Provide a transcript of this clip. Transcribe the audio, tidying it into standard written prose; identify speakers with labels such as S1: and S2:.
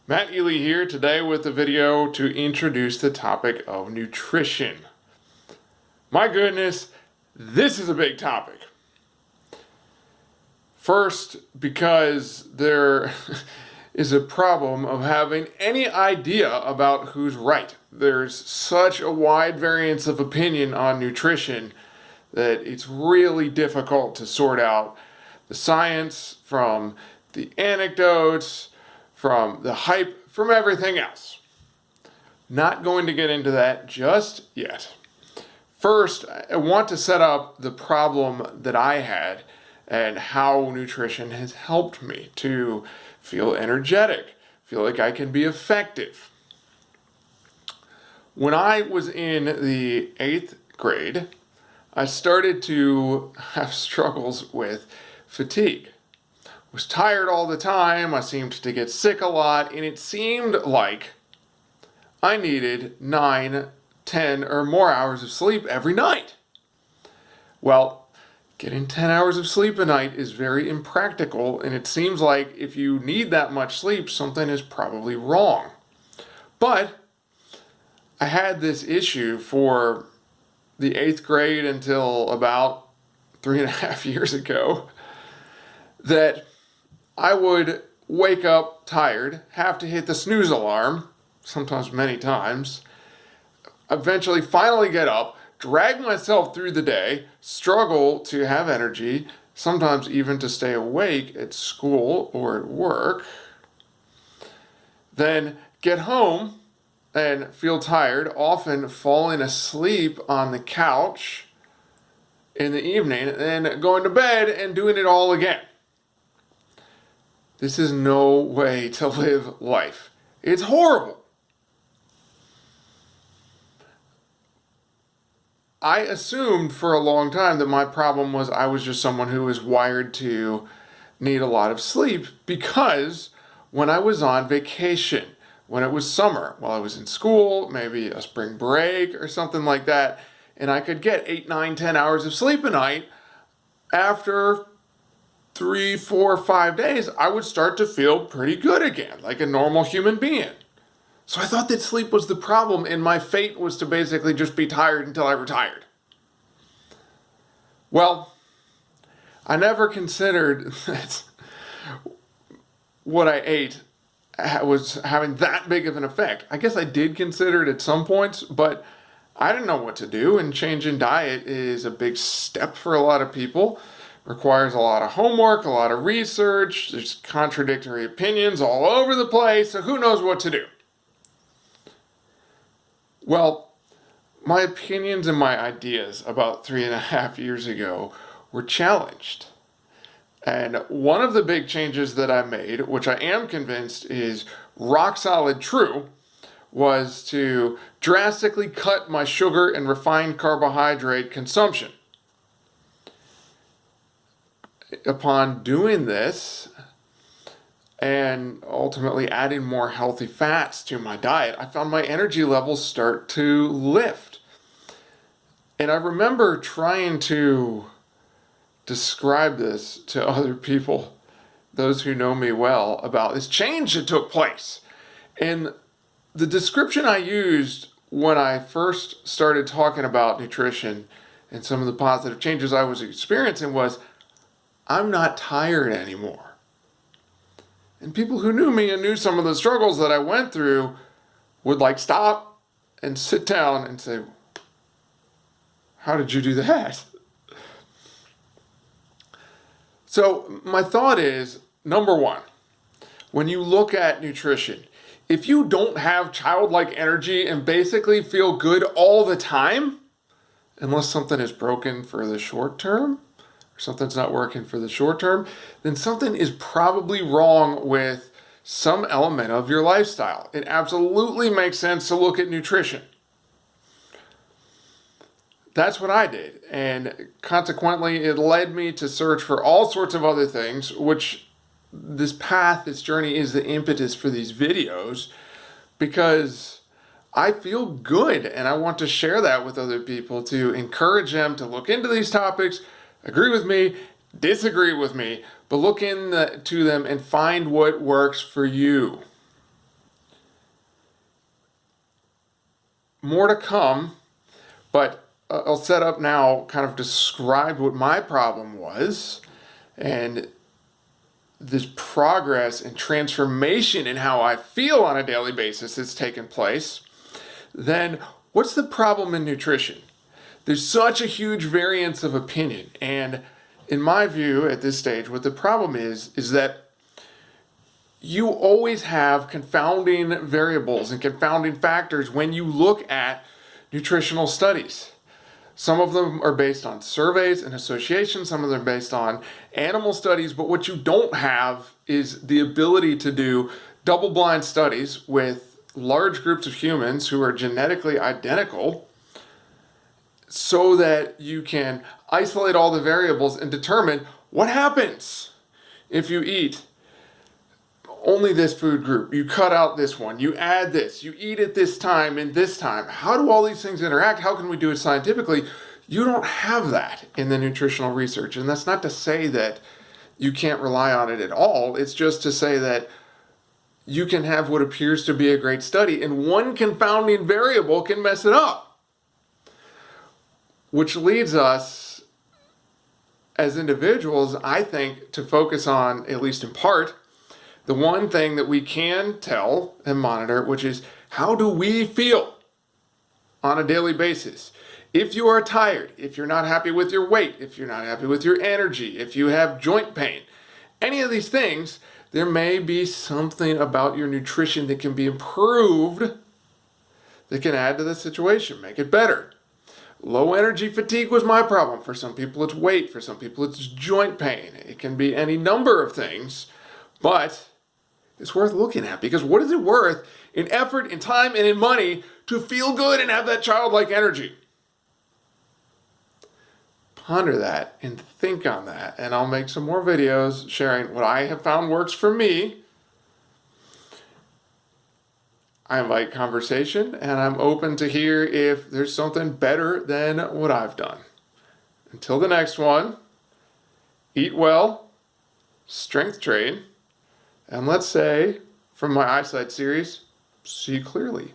S1: Matt Ely here today with a video to introduce the topic of nutrition. My goodness, this is a big topic. First, because there is a problem of having any idea about who's right. There's such a wide variance of opinion on nutrition that it's really difficult to sort out the science from the anecdotes, from the hype, from everything else. Not going to get into that just yet. First, I want to set up the problem that I had and how nutrition has helped me to feel energetic, feel like I can be effective. When I was in the 8th grade, I started to have struggles with fatigue. Was tired all the time, I seemed to get sick a lot, and it seemed like I needed 9, 10 or more hours of sleep every night. Well, getting 10 hours of sleep a night is very impractical, and it seems like if you need that much sleep, something is probably wrong. But I had this issue for the 8th grade until about 3.5 years ago that I would wake up tired, have to hit the snooze alarm, sometimes many times, eventually finally get up, drag myself through the day, struggle to have energy, sometimes even to stay awake at school or at work, then get home and feel tired, often falling asleep on the couch in the evening, and then going to bed and doing it all again. This is no way to live life. It's horrible. I assumed for a long time that my problem was I was just someone who was wired to need a lot of sleep because when I was on vacation, when it was summer, while I was in school, maybe a spring break or something like that, and I could get 8, 9, 10 hours of sleep a night, after 3, 4, 5 days, I would start to feel pretty good again, like a normal human being. So I thought that sleep was the problem, and my fate was to basically just be tired until I retired. Well, I never considered that what I ate was having that big of an effect. I guess I did consider it at some points, but I didn't know what to do, and changing diet is a big step for a lot of people. Requires a lot of homework, a lot of research, there's contradictory opinions all over the place, so who knows what to do? Well, my opinions and my ideas about 3.5 years ago were challenged. And one of the big changes that I made, which I am convinced is rock solid true, was to drastically cut my sugar and refined carbohydrate consumption. Upon doing this, and ultimately adding more healthy fats to my diet, I found my energy levels start to lift. And I remember trying to describe this to other people, those who know me well, about this change that took place. And the description I used when I first started talking about nutrition and some of the positive changes I was experiencing was, I'm not tired anymore. And people who knew me and knew some of the struggles that I went through would stop and sit down and say, how did you do that? So my thought is, number one, when you look at nutrition, if you don't have childlike energy and basically feel good all the time, unless something is broken for the short term, something's not working for the short term, then something is probably wrong with some element of your lifestyle. It absolutely makes sense to look at nutrition. That's what I did. And consequently, it led me to search for all sorts of other things, which this path, this journey is the impetus for these videos, because I feel good and I want to share that with other people to encourage them to look into these topics, agree with me, disagree with me, but look into them and find what works for you. more to come, but I'll set up now, kind of describe what my problem was and this progress and transformation in how I feel on a daily basis that's taken place. Then what's the problem in nutrition? There's such a huge variance of opinion. And in my view, at this stage, what the problem is that you always have confounding variables and confounding factors when you look at nutritional studies. Some of them are based on surveys and associations, some of them are based on animal studies, but what you don't have is the ability to do double-blind studies with large groups of humans who are genetically identical so that you can isolate all the variables and determine what happens if you eat only this food group, you cut out this one, you add this, you eat at this time and this time. How do all these things interact? How can we do it scientifically? You don't have that in the nutritional research. And that's not to say that you can't rely on it at all. It's just to say that you can have what appears to be a great study and one confounding variable can mess it up. Which leads us as individuals, I think, to focus on, at least in part, the one thing that we can tell and monitor, which is how do we feel on a daily basis? If you are tired, if you're not happy with your weight, if you're not happy with your energy, if you have joint pain, any of these things, there may be something about your nutrition that can be improved that can add to the situation, make it better. Low energy fatigue was my problem. For some people it's weight, for some people it's joint pain. It can be any number of things, but it's worth looking at, because what is it worth in effort, in time, and in money to feel good and have that childlike energy? Ponder that and think on that, and I'll make some more videos sharing what I have found works for me. I invite conversation, and I'm open to hear if there's something better than what I've done. Until the next one, eat well, strength train, and let's say, from my eyesight series, see clearly.